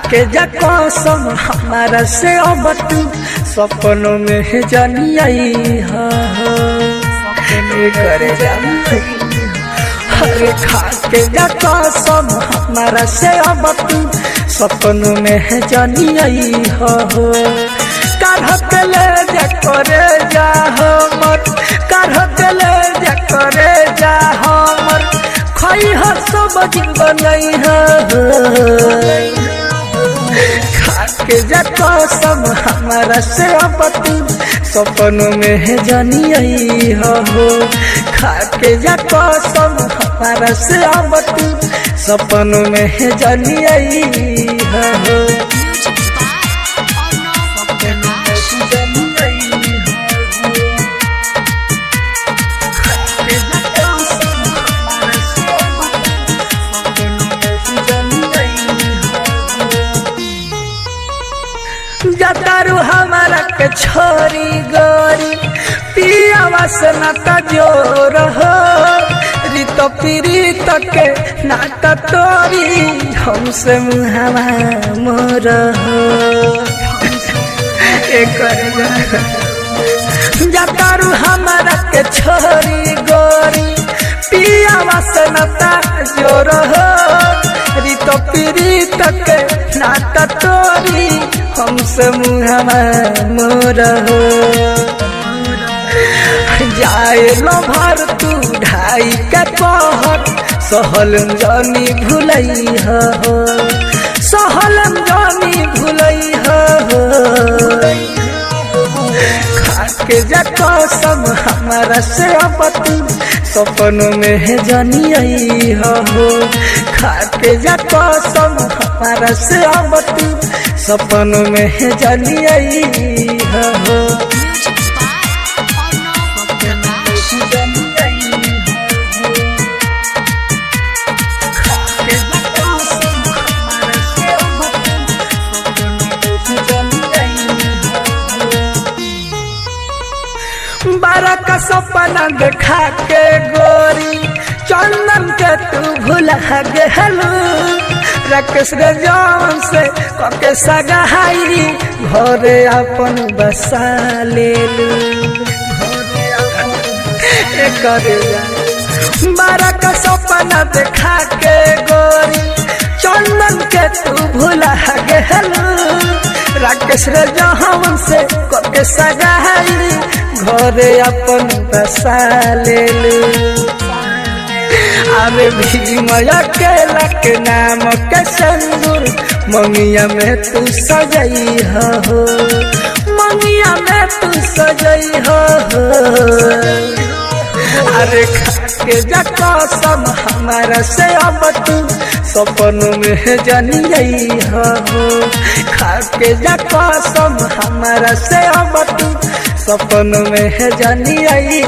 के जा कसम हमारा से अब तू सपनों में है जानी आई करे जा खा के जा कसम हमारा से अब तू सपनों में है जानी आई काढ़ ले जा करे जा हमर काढ़ ले जा करे जा हमर खई सब जीवन खा के जा कसम हमारा से अब तू सपनों में है जानी आई खा के जा कसम हमारा से अब तू सपनों में है जानी आई जतारू हमारा के छोरी गोरी पिया वासना का जोर हो रित पीड़ित के नाता तोरी हमसे मुहावा मोर हो जतारू हमारा के छोरी गोरी पिया वासना का जोर हो रित पीड़ित के नाता तोरी हमसे मुहावा मोर हो जाए लो भर तू ढाई के पहर सहल जानी भूलई हो सहल जानी भूलई हो खा के जा कसम हमारा से अब तू सपनों में है जानी आई खा के जा कसम हमारा से अब तू सपनों में है जानी आई बारा का सपना देखा के गोरी चंदन के तू भूला गेलू राकेश रे जौन से कके सगाई घरे अपन बसा लेलू बारा का सपना देखा के गोरी चंदन के तू भूला गेलू राकेश रे जौन से कके सगाई घरे अपन बसा लेलू अरे भीमया केला के नाम के सिंदूर मंगिया में तू सजई हो मंगिया में तू सजई हो अरे खा के जा कसम हमारा से अब तू सपनों में जानी आई खा के जा कसम हमारा से अब तू सपनों में जानी आई